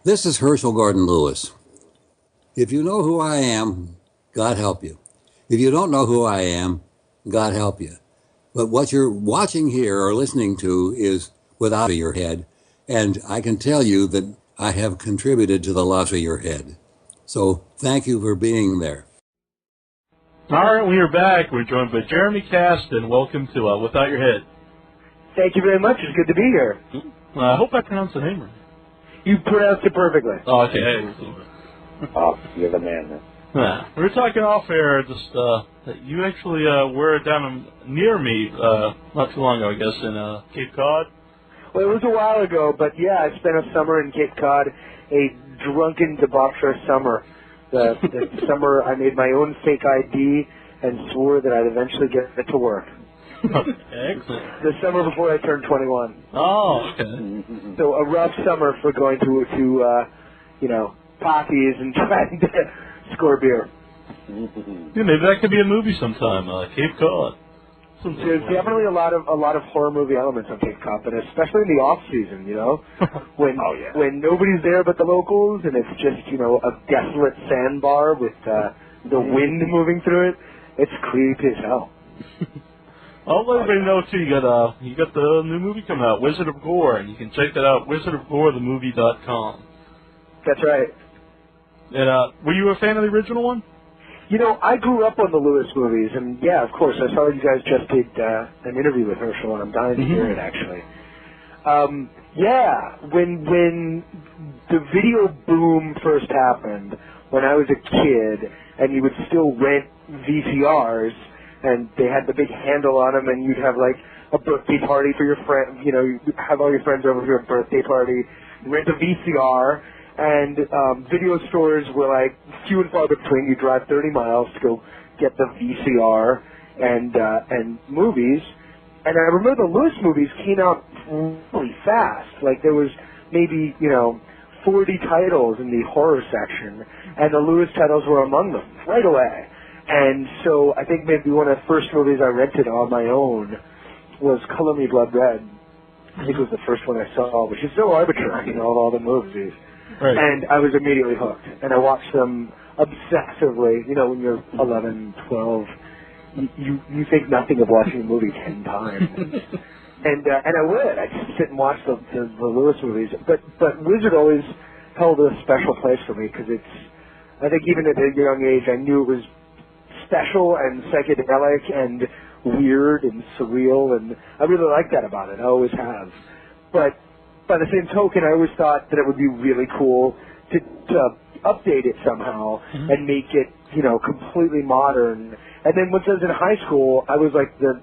This is Herschell Gordon Lewis. If you know who I am, God help you. If you don't know who I am, God help you. But what you're watching here or listening to is Without Your Head, and I can tell you that I have contributed to the loss of your head. So thank you for being there. All right, we are back. We're joined by Jeremy Kasten. Welcome to Without Your Head. Thank you very much. It's good to be here. I hope I pronounced the name right. You pronounced it perfectly. Oh, okay. Oh, you're the man. We were talking off air, just that you actually were down near me not too long ago, I guess, in Cape Cod. Well, it was a while ago, but yeah, I spent a summer in Cape Cod, a drunken, debaucherous summer. The summer I made my own fake ID and swore that I'd eventually get it to work. Excellent. The summer before I turned 21. Oh, okay. So a rough summer for going to parties and trying to score beer. Yeah, maybe that could be a movie sometime. Cape Cod. There's definitely a lot of horror movie elements on Cape Cod, but especially in the off season, when nobody's there but the locals, and it's just a desolate sandbar with the wind moving through it. It's creepy as hell. I'll let everybody know too. You got the new movie coming out, Wizard of Gore, and you can check that out, wizardofgorethemovie.com. That's right. And were you a fan of the original one? I grew up on the Lewis movies, and yeah, of course, I saw you guys just did an interview with Herschell, and I'm dying to hear it, actually. When the video boom first happened, when I was a kid, and you would still rent VCRs, and they had the big handle on them, and you'd have, like, a birthday party for your friend, you'd have all your friends over for your birthday party, rent a VCR, and video stores were like few and far between. You drive 30 miles to go get the VCR and movies. And I remember the Lewis movies came out really fast. Like there was maybe 40 titles in the horror section, and the Lewis titles were among them right away. And so I think maybe one of the first movies I rented on my own was Color Me Blood Red. I think it was the first one I saw, which is so arbitrary, of all the movies. Right. And I was immediately hooked. And I watched them obsessively. When you're 11, 12, you think nothing of watching a movie 10 times. and I would. I'd just sit and watch the Lewis movies. But Wizard always held a special place for me because I think even at a young age, I knew it was special and psychedelic and weird and surreal, and I really like that about it. I always have. But by the same token, I always thought that it would be really cool to update it somehow and make it, completely modern. And then once I was in high school, I was like the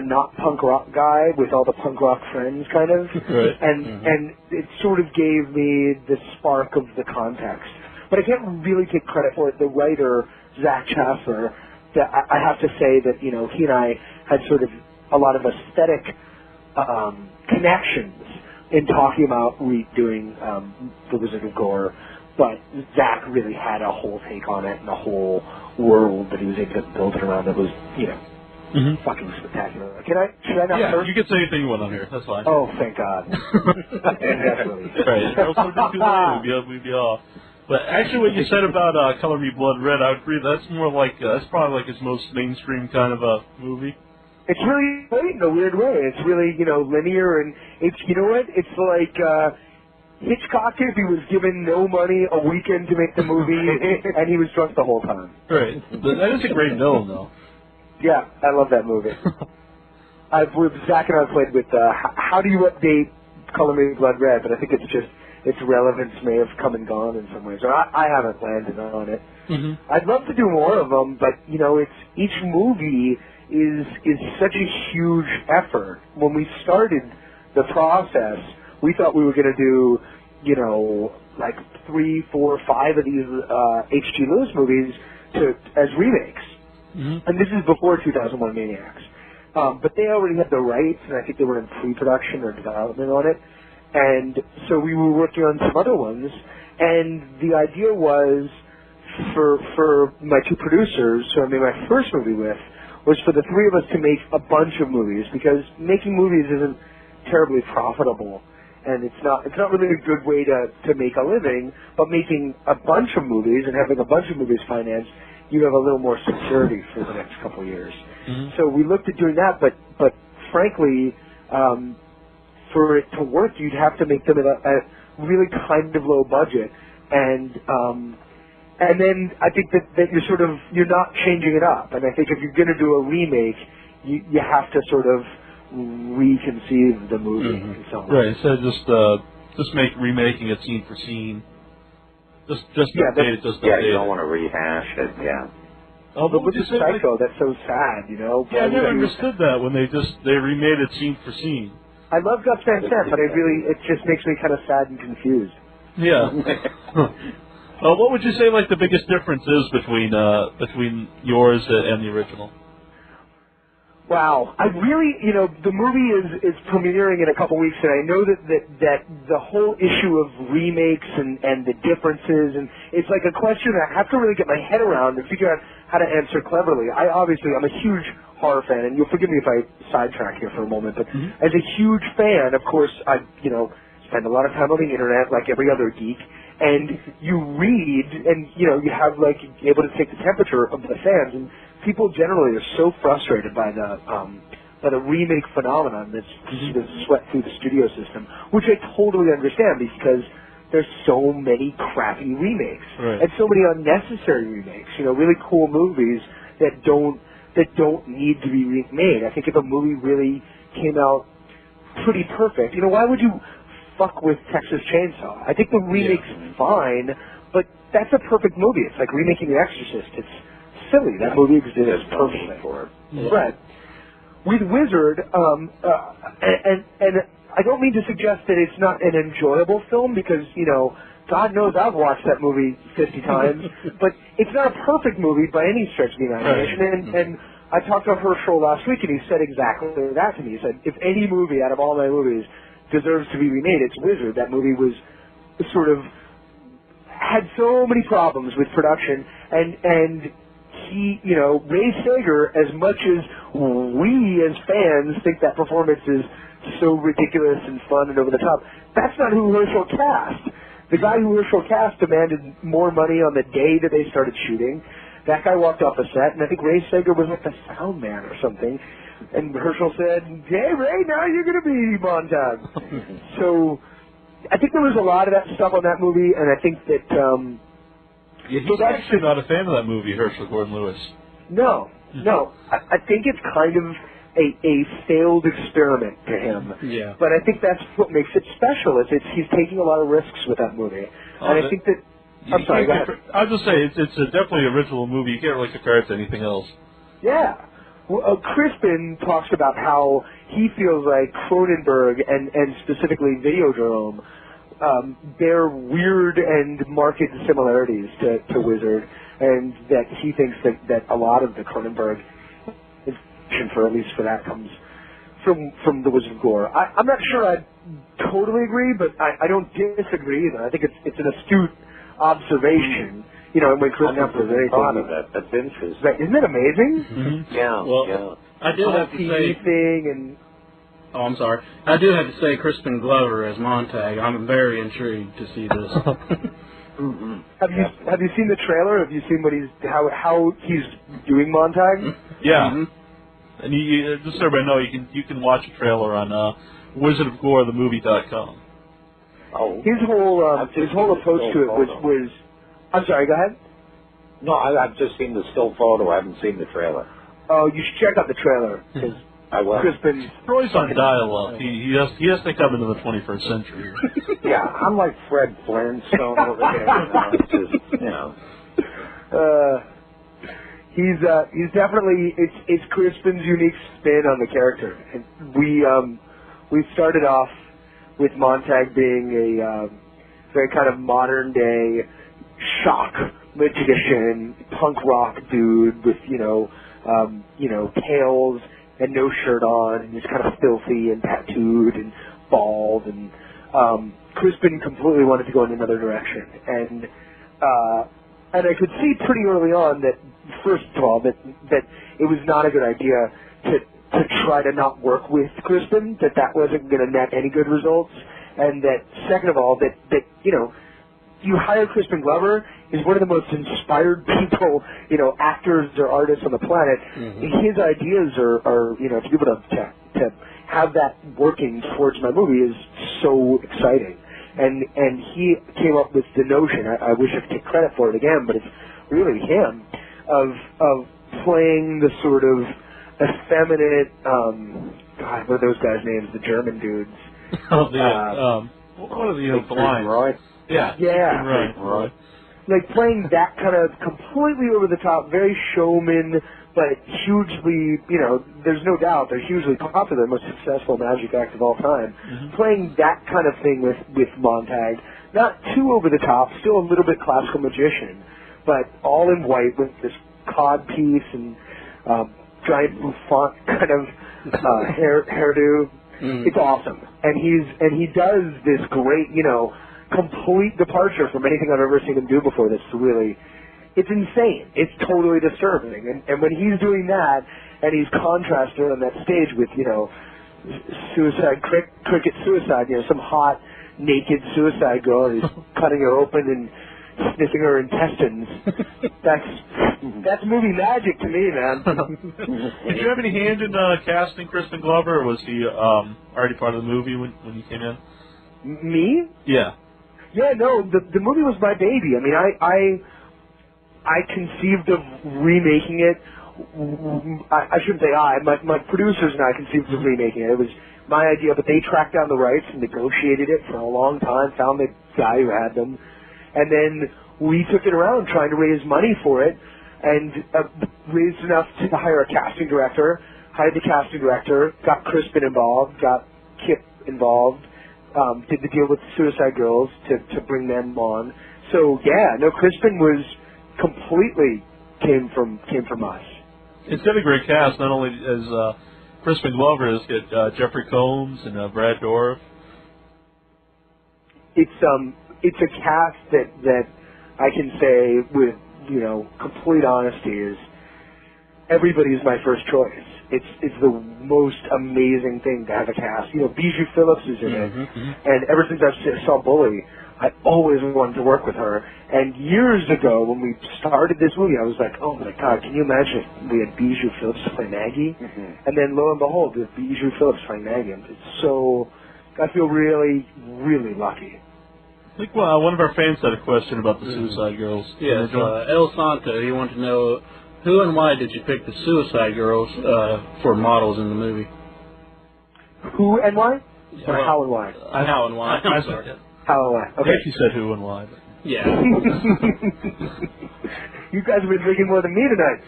not punk rock guy with all the punk rock friends, kind of. Right. And it sort of gave me the spark of the context. But I can't really take credit for it. The writer, Zach Chaffler, I have to say that, he and I had sort of a lot of aesthetic connections in talking about redoing The Wizard of Gore, but Zach really had a whole take on it and a whole world that he was able to build it around that was, fucking spectacular. Should I not first? You can say anything you want on here. That's fine. Oh, thank God. Definitely. Right. We'd be off. But actually, what you said about Color Me Blood Red, I would agree. That's more like that's probably like his most mainstream kind of a movie. It's really great in a weird way. It's really linear, and it's it's like Hitchcock if he was given no money a weekend to make the movie, and he was drunk the whole time. Right. That is a great film, though. Yeah, I love that movie. Zach and I played with how do you update Color Me Blood Red, but I think it's just. Its relevance may have come and gone in some ways. Or I haven't landed on it. I'd love to do more of them, but it's each movie is such a huge effort. When we started the process, we thought we were going to do like 3, 4, 5 of these H.G. Lewis movies as remakes, and this is before 2001 Maniacs. But they already had the rights, and I think they were in pre-production or development on it. And so we were working on some other ones, and the idea was for my two producers, who I made my first movie with, was for the three of us to make a bunch of movies, because making movies isn't terribly profitable. and it's not really a good way to make a living. But making a bunch of movies and having a bunch of movies financed, you have a little more security for the next couple of years. Mm-hmm. So we looked at doing that, but frankly, for it to work, you'd have to make them at a really kind of low budget, and then I think that you're not changing it up. And I think if you're going to do a remake, you have to sort of reconceive the movie in some way. Right. Instead of just remaking it scene for scene. Just update it. You don't want to rehash it. Yeah. Oh, but which is Psycho. That's so sad, you know. Yeah, I never understood that when they remade it scene for scene. I love Gus Van Sant, but it just makes me kind of sad and confused. Yeah. What would you say like the biggest difference is between yours and the original? Wow, I really, the movie is premiering in a couple weeks, and I know that the whole issue of remakes and the differences, and it's like a question that I have to really get my head around and figure out how to answer cleverly. I'm a huge horror fan, and you'll forgive me if I sidetrack here for a moment, but as a huge fan, of course, I spend a lot of time on the internet like every other geek, and you read, and you have able to take the temperature of the fans, and people generally are so frustrated by the remake phenomenon that's swept through the studio system, which I totally understand because there's so many crappy remakes and so many unnecessary remakes. Really cool movies that don't need to be remade. I think if a movie really came out pretty perfect, why would you fuck with Texas Chainsaw? I think the remake's fine, but that's a perfect movie. It's like remaking The Exorcist. It's silly. That movie exists perfectly for it. Yeah. Right. With Wizard, and I don't mean to suggest that it's not an enjoyable film because, God knows I've watched that movie 50 times, but it's not a perfect movie by any stretch of the imagination. And I talked to Herschell last week, and he said exactly that to me. He said, if any movie out of all my movies deserves to be remade, it's Wizard. That movie was sort of had so many problems with production, and he, Ray Sager, as much as we as fans think that performance is so ridiculous and fun and over the top, that's not who Herschell cast. The guy who Herschell cast demanded more money on the day that they started shooting. That guy walked off the set, and I think Ray Sager was like the sound man or something. And Herschell said, "Hey, Ray, now you're going to be Montag." So I think there was a lot of that stuff on that movie, and I think that... he's actually not a fan of that movie, Herschell Gordon Lewis. No. I think it's kind of a failed experiment to him. Yeah. But I think that's what makes it special. He's taking a lot of risks with that movie. And I think that... I'm sorry, go ahead. I was just saying, it's a definitely original movie. You can't really compare it to anything else. Yeah. Well, Crispin talks about how he feels like Cronenberg and specifically Videodrome bear weird and marked similarities to Wizard, and that he thinks that a lot of the Cronenberg inspiration, at least for that, comes from the Wizard of Gore. I'm not sure I totally agree, but I don't disagree either. I think it's an astute observation. When Crispin says anything, that's interesting. Isn't it amazing? Mm-hmm. Yeah. Well, I did have to say thing and. Oh, I'm sorry. I do have to say Crispin Glover as Montag. I'm very intrigued to see this. Mm-hmm. Have you seen the trailer? Have you seen what how he's doing Montag? Yeah. Mm-hmm. And you just so everybody know, you can watch a trailer on wizardofgorethemovie.com. Oh. His whole approach to it was. I'm sorry. Go ahead. No, I've just seen the still photo. I haven't seen the trailer. Oh, you should check out the trailer. I will. Crispin. Roy's on dial-up. He has to come into the 21st century. Yeah, I'm like Fred Flintstone over there. He's definitely it's Crispin's unique spin on the character. And we started off with Montag being a very kind of modern day shock magician, punk rock dude with tails and no shirt on, and he's kind of filthy and tattooed and bald, and Crispin completely wanted to go in another direction, and I could see pretty early on that, first of all, that it was not a good idea to try to not work with Crispin, that wasn't going to net any good results, and that second of all, that you hire Crispin Glover, is one of the most inspired people, actors or artists on the planet. Mm-hmm. His ideas are to be able to have that working towards my movie is so exciting. And he came up with the notion, I wish I could take credit for it again, but it's really him, of playing the sort of effeminate, God, what are those guys' names, the German dudes? What are the lines? Right? Yeah. Right. Like playing that kind of completely over the top, very showman, but hugely, there's no doubt they're hugely popular, most successful magic act of all time. Mm-hmm. Playing that kind of thing with Montag, not too over the top, still a little bit classical magician, but all in white with this cod piece and giant bouffant kind of hairdo. Mm. It's awesome, and he does this great, complete departure from anything I've ever seen him do before. That's really, it's insane. It's totally disturbing. And when he's doing that, and he's contrasted on that stage with, cricket suicide, some hot, naked suicide girl, and he's cutting her open and sniffing her intestines. That's movie magic to me, man. Did you have any hand in casting Crispin Glover, or was he already part of the movie when he came in? Me? Yeah. Yeah, no, the movie was my baby. I mean, I conceived of remaking it. I shouldn't say my producers and I conceived of remaking it. It was my idea, but they tracked down the rights and negotiated it for a long time, found the guy who had them, and then we took it around trying to raise money for it, and raised enough to hire a casting director, hired the casting director, got Crispin involved, got Kip involved, did the deal with Suicide Girls to bring them on. So yeah, no, Crispin was completely came from us. It's got a great cast, not only as Crispin Glover, it's got Jeffrey Combs and Brad Dourif. It's a cast that I can say with complete honesty is everybody's my first choice. It's the most amazing thing to have a cast. Bijou Philips is in it, and ever since I saw Bully, I always wanted to work with her. And years ago, when we started this movie, I was like, oh my God, can you imagine if we had Bijou Philips play Maggie? Mm-hmm. And then lo and behold, with Bijou Philips playing Maggie, I feel really, really lucky. I think one of our fans had a question about the Suicide Girls. Yes, El Santo, he wanted to know, who and why did you pick the Suicide Girls for models in the movie? Who and why? Or how and why? How and why. I'm sorry. How and why. Okay. I think you said who and why. But. Yeah. You guys have been drinking more than me tonight.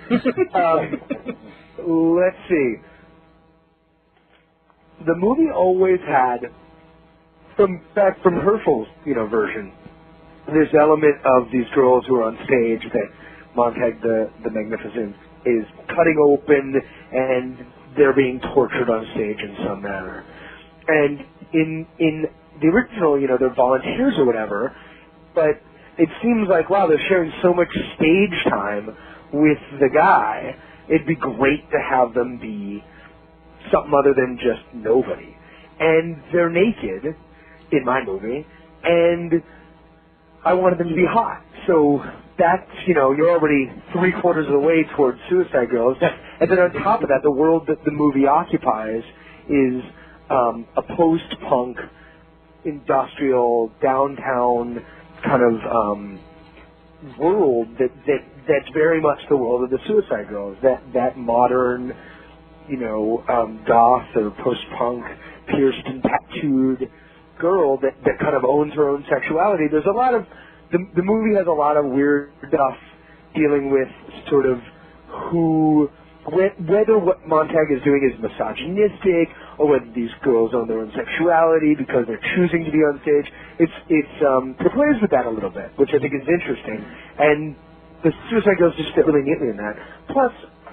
Let's see. The movie always had, from Herschell's version, this element of these girls who are on stage that Montag the Magnificent is cutting open and they're being tortured on stage in some manner. And in the original, they're volunteers or whatever, but it seems like, wow, they're sharing so much stage time with the guy, it'd be great to have them be something other than just nobody. And they're naked in my movie, and I wanted them to be hot. So that's, you're already 3/4 of the way towards Suicide Girls. And then on top of that, the world that the movie occupies is a post-punk, industrial, downtown kind of world that's very much the world of the Suicide Girls. That modern, goth or post-punk, pierced and tattooed girl that kind of owns her own sexuality. There's a lot of the movie has a lot of weird stuff dealing with sort of whether what Montag is doing is misogynistic or whether these girls own their own sexuality because they're choosing to be on stage. It plays with that a little bit, which I think is interesting. And the Suicide Girls just fit really neatly in that. Plus,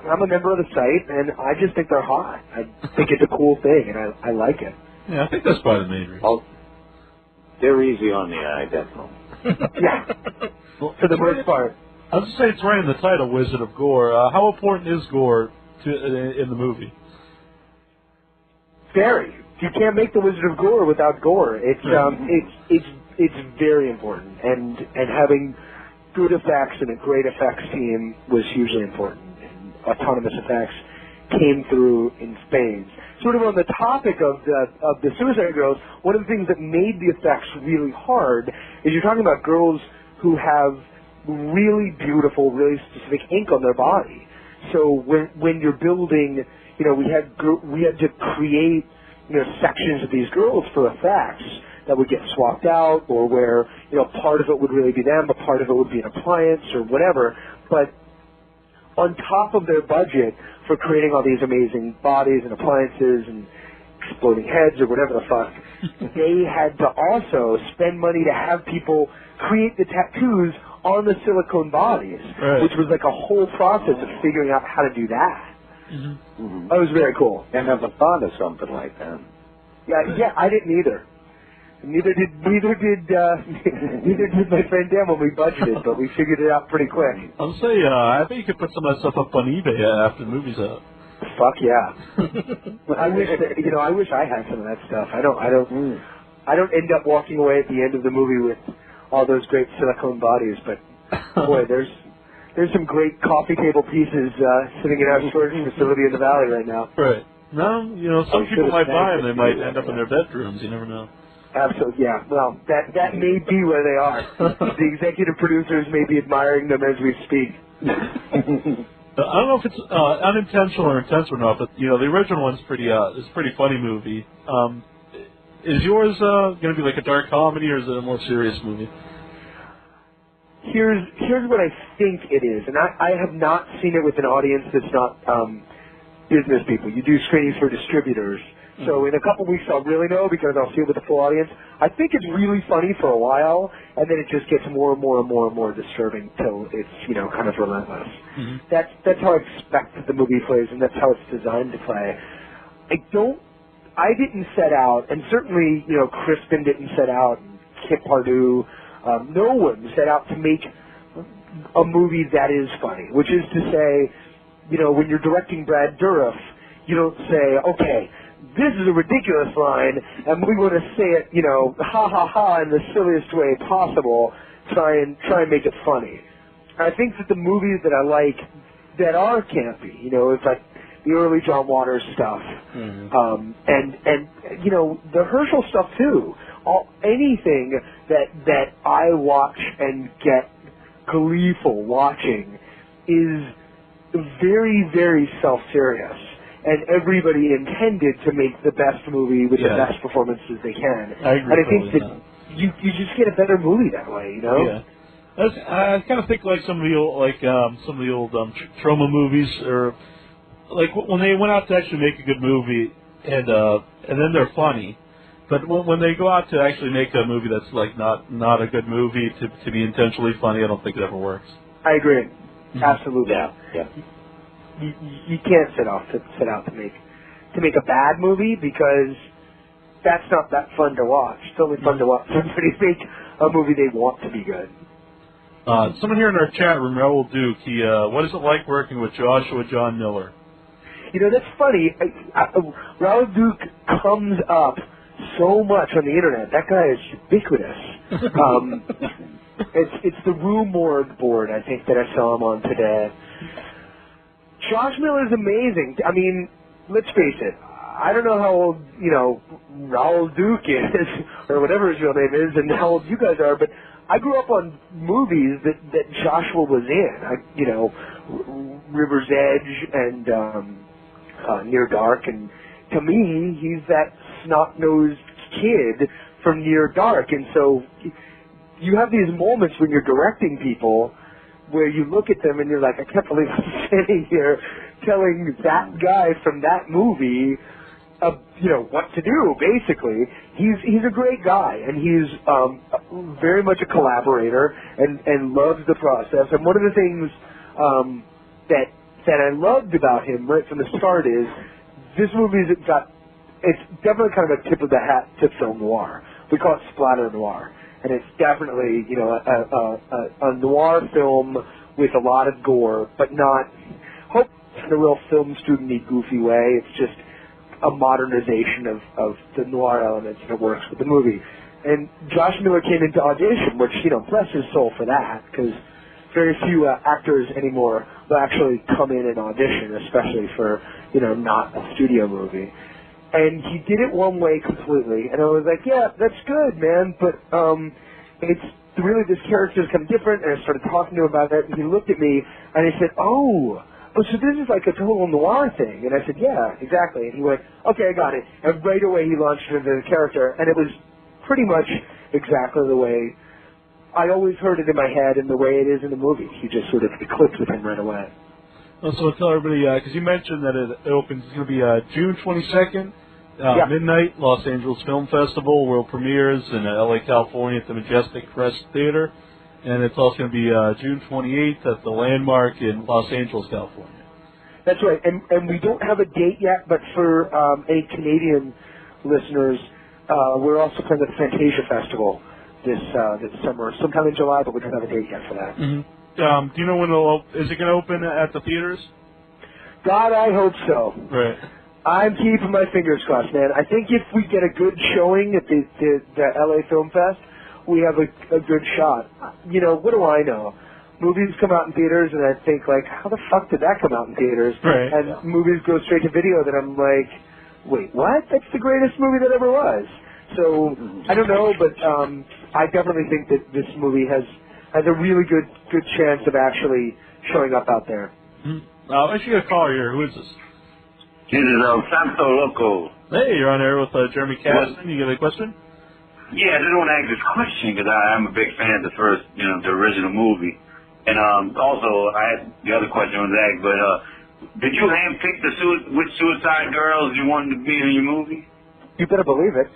I'm a member of the site, and I just think they're hot. I think it's a cool thing, and I like it. Yeah, I think that's probably the main reason. Oh, they're easy on the eye, definitely. Yeah, well, for the most part. I was just saying it's right in the title, Wizard of Gore. How important is gore in the movie? Very, you can't make the Wizard of Gore without gore. It's very important, and having good effects and a great effects team was hugely important. And Autonomous Effects came through in spades. Sort of on the topic of the Suicide Girls, one of the things that made the effects really hard is you're talking about girls who have really beautiful, really specific ink on their body. So when you're building, we had to create sections of these girls for effects that would get swapped out, or where part of it would really be them, but part of it would be an appliance or whatever. But on top of their budget for creating all these amazing bodies and appliances and exploding heads or whatever the fuck, they had to also spend money to have people create the tattoos on the silicone bodies, which was like a whole process of figuring out how to do that. Mm-hmm. That was very cool. I never thought of something like that. Yeah, I didn't either. Neither did my friend Dan when we budgeted, but we figured it out pretty quick. I'll say, I bet you could put some of that stuff up on eBay after the movie's out. Fuck yeah! I wish that I wish I had some of that stuff. I don't end up walking away at the end of the movie with all those great silicone bodies, but boy, there's some great coffee table pieces sitting in our storage facility in the valley right now. Right. No, some people might buy them. They might end up in their bedrooms. You never know. Absolutely, yeah. Well, that may be where they are. The executive producers may be admiring them as we speak. I don't know if it's unintentional or intentional or not, but the original one's pretty. It's a pretty funny movie. Is yours going to be like a dark comedy, or is it a more serious movie? Here's what I think it is, and I have not seen it with an audience that's not business people. You do screenings for distributors. So in a couple weeks I'll really know, because I'll see it with the full audience. I think it's really funny for a while, and then it just gets more and more and more and more disturbing till it's kind of relentless. Mm-hmm. That's how I expect the movie plays, and that's how it's designed to play. I didn't set out, and certainly Crispin didn't set out, and Kip Pardue, no one set out to make a movie that is funny. Which is to say, when you're directing Brad Dourif, you don't say, okay, this is a ridiculous line, and we want to say it, ha ha ha, in the silliest way possible. Try and make it funny. I think that the movies that I like that are campy, it's like the early John Waters stuff, and the Herschell stuff too. Anything that I watch and get gleeful watching is very, very self-serious. And everybody intended to make the best movie with the best performances they can. I agree. And I think that you just get a better movie that way, Yeah. I kind of think like some of the old trauma movies, or like when they went out to actually make a good movie, and then they're funny. But when they go out to actually make a movie that's like not a good movie to be intentionally funny, I don't think it ever works. I agree. Absolutely. Yeah. You can't set out to make a bad movie, because that's not that fun to watch. It's only fun to watch somebody make a movie they want to be good. Someone here in our chat room, Raoul Duke, what is it like working with Joshua John Miller? That's funny. Raoul Duke comes up so much on the internet. That guy is ubiquitous. It's the Rue Morgue board, I think, that I saw him on today. Josh Miller is amazing. I mean, let's face it. I don't know how old, Raoul Duke is, or whatever his real name is, and how old you guys are, but I grew up on movies that Joshua was in. River's Edge and Near Dark, and to me, he's that snot-nosed kid from Near Dark, and so you have these moments when you're directing people where you look at them and you're like, I can't believe I'm sitting here telling that guy from that movie, what to do, basically. He's a great guy, and he's very much a collaborator and loves the process. And one of the things that I loved about him right from the start is this movie's it's definitely kind of a tip of the hat to film noir. We call it splatter noir. And it's definitely, a noir film with a lot of gore, but not in a real film student-y, goofy way. It's just a modernization of the noir elements that works with the movie. And Josh Miller came into audition, which, bless his soul for that, because very few actors anymore will actually come in and audition, especially for, not a studio movie. And he did it one way completely, and I was like, yeah, that's good, man, but it's really, this character is kind of different, and I started talking to him about that, and he looked at me, and he said, oh, so this is like a total noir thing. And I said, yeah, exactly. And he went, okay, I got it. And right away he launched into the character, and it was pretty much exactly the way I always heard it in my head and the way it is in the movie. He just sort of eclipsed with him right away. Well, so tell everybody, because you mentioned that it opens, it's going to be June 22nd, midnight, Los Angeles Film Festival, world premieres in LA, California at the Majestic Crest Theater. And it's also going to be June 28th at the Landmark in Los Angeles, California. That's right. And we don't have a date yet, but for any Canadian listeners, we're also playing at the Fantasia Festival this summer, sometime in July, but we don't have a date yet for that. Mm-hmm. Do you know when is it going to open at the theaters? God, I hope so. Right. I'm keeping my fingers crossed, man. I think if we get a good showing at the LA Film Fest, we have a good shot. What do I know? Movies come out in theaters, and I think, like, how the fuck did that come out in theaters? Right. And movies go straight to video, that I'm like, wait, what? That's the greatest movie that ever was. So, I don't know, but I definitely think that this movie has a really good chance of actually showing up out there. Mm-hmm. I should get a caller here. Who is this? This is El Santo Loco. Hey, you're on air with Jeremy Kasten. You got a question? Yeah, I just want to ask this question because I'm a big fan of the first, the original movie. And also, the other question was asked, but did you handpick which Suicide Girls you wanted to be in your movie? You better believe it.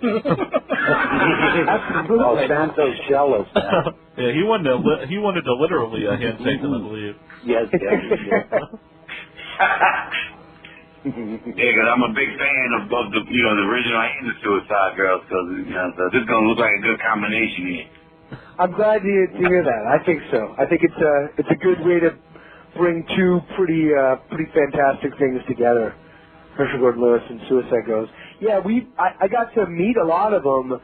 Absolutely. Oh, Santo's jealous. Yeah, he wanted to literally handpick them, I believe. Yes. Yeah, because I'm a big fan of the the original and the Suicide Girls, because so this is gonna look like a good combination here. I'm glad to hear that. I think so. I think it's a good way to bring two pretty fantastic things together. Herschell Gordon Lewis and Suicide Girls. Yeah, I got to meet a lot of them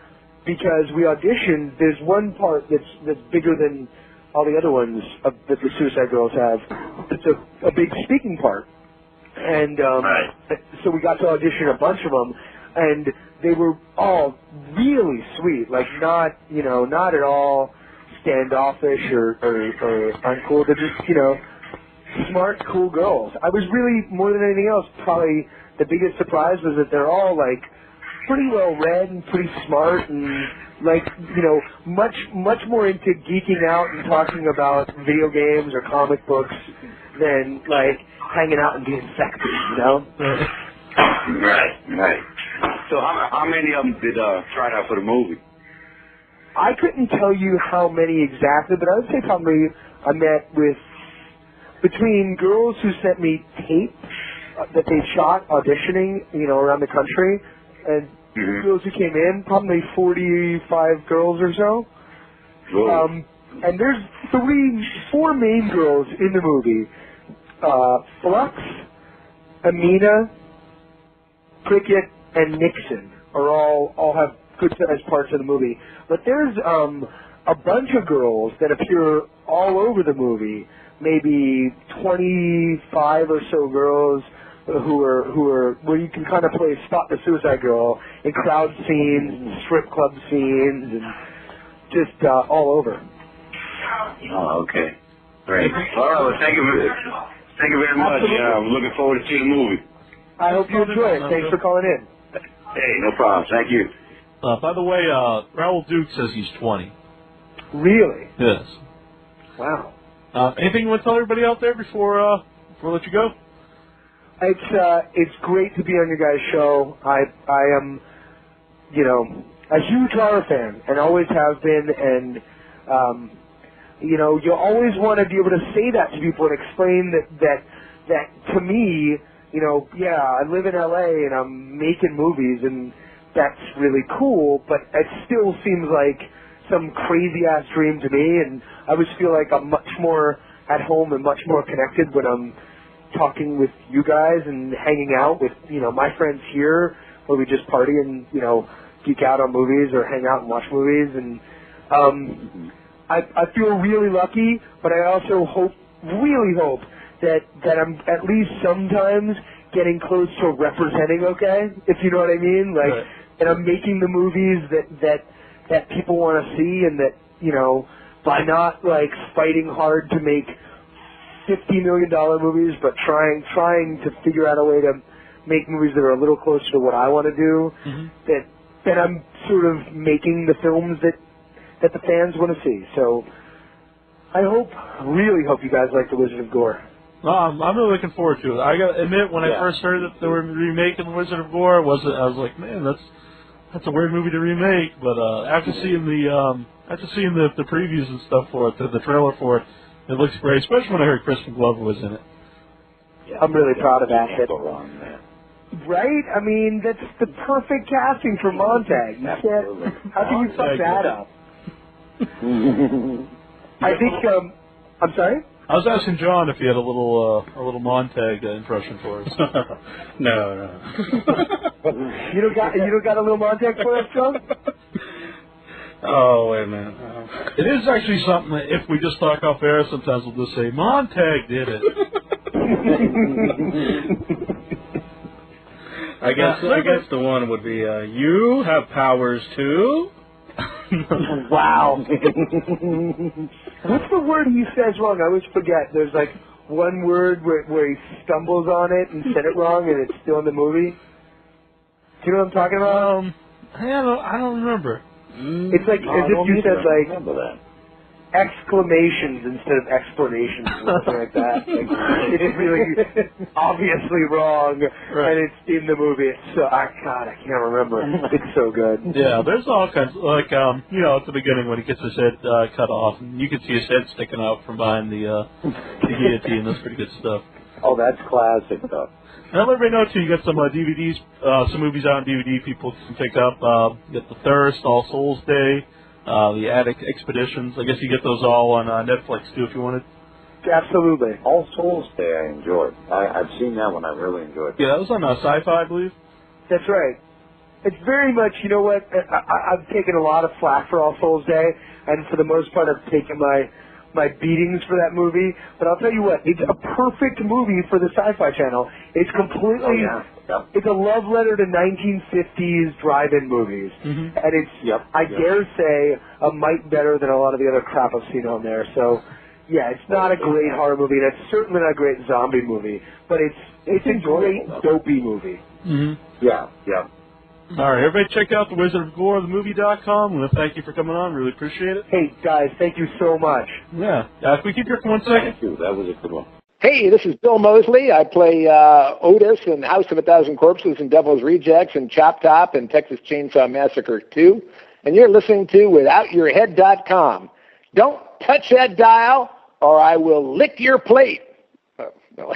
because we auditioned. There's one part that's bigger than all the other ones that the Suicide Girls have. It's a big speaking part. And so we got to audition a bunch of them, and they were all really sweet, like not at all standoffish or uncool. They're just, smart, cool girls. I was really, more than anything else, probably the biggest surprise was that they're all, like, pretty well read and pretty smart and, like, much more into geeking out and talking about video games or comic books than, like, hanging out and being sexy, Right. So how many of them did try out for the movie? I couldn't tell you how many exactly, but I would say probably I met with, between girls who sent me tape that they shot auditioning, around the country, and girls who came in, probably 45 girls or so. And there's 4 main girls in the movie. Flux, Amina, Cricket, and Nixon are all have good sized parts of the movie. But there's a bunch of girls that appear all over the movie. Maybe 25 or so girls who are where you can kind of play spot the Suicide Girl in crowd scenes and strip club scenes and just all over. Oh, okay. Great. All right. Well, thank you very much. I'm looking forward to seeing the movie. I hope you enjoy it. Thanks for calling in. Hey, no problem. Thank you. By the way, Raoul Duke says he's 20. Really? Yes. Wow. Anything you want to tell everybody out there before I let you go? It's great to be on your guys' show. I am, a huge horror fan and always have been, and you always want to be able to say that to people and explain that to me, I live in LA and I'm making movies and that's really cool, but it still seems like some crazy ass dream to me, and I always feel like I'm much more at home and much more connected when I'm talking with you guys and hanging out with, my friends here, where we just party and, geek out on movies or hang out and watch movies. And I feel really lucky, but I also really hope that I'm at least sometimes getting close to representing okay, if you know what I mean. Like, right. And I'm making the movies that people want to see, and that, by not, like, fighting hard to make $50 million movies, but trying to figure out a way to make movies that are a little closer to what I want to do, that I'm sort of making the films that the fans want to see. So I really hope you guys like The Wizard of Gore. I'm really looking forward to it. I got to admit, when I first heard that they were remaking The Wizard of Gore, I was like, man, that's a weird movie to remake. But after seeing the previews and stuff for it, the trailer for it, it looks great. Especially when I heard Crispin Glover was in it. Yeah, I'm really proud of that. Wrong, man. Right? I mean, that's the perfect casting for Montag. How can you fuck that up? I think. I'm sorry. I was asking John if he had a little Montag impression for us. No. You don't got a little Montag for us, John? Oh, wait a minute. It is actually something that if we just talk off air, sometimes we'll just say, Montag did it. I guess the one would be, you have powers too? Wow. What's the word he says wrong? I always forget. There's like one word where he stumbles on it and said it wrong, and it's still in the movie. Do you know what I'm talking about? I don't remember. It's like as if you said like exclamations instead of explanations or something like that. Like, it's really obviously wrong, and it's in the movie. It's so I can't remember. It's so good. Yeah, there's all kinds. Like at the beginning when he gets his head cut off, and you can see his head sticking out from behind the guillotine. That's pretty good stuff. Oh, that's classic stuff. Now, let everybody know, too, you got some DVDs, some movies out on DVD people can pick up. You got The Thirst, All Souls Day, The Attic Expeditions. I guess you get those all on Netflix, too, if you wanted. Absolutely. All Souls Day I enjoyed. I've seen that one. I really enjoyed it. Yeah, that was on Sci-Fi, I believe. That's right. It's very much, you know what, I've taken a lot of flack for All Souls Day, and for the most part I've taken my beatings for that movie, but I'll tell you what, it's a perfect movie for the Sci-Fi Channel. It's completely, it's a love letter to 1950s drive-in movies, and it's, I dare say, a mite better than a lot of the other crap I've seen on there. So, yeah, it's not a great horror movie, and it's certainly not a great zombie movie, but it's a great dopey movie. Yeah. All right, everybody check out The Wizard of Gore, themovie.com. I want to thank you for coming on. Really appreciate it. Hey, guys, thank you so much. Yeah. Can we keep you for 1 second? Thank you. That was a good one. Hey, this is Bill Mosley. I play Otis in House of a Thousand Corpses and Devil's Rejects and Chop Top and Texas Chainsaw Massacre 2. And you're listening to withoutyourhead.com. Don't touch that dial or I will lick your plate. Oh, no.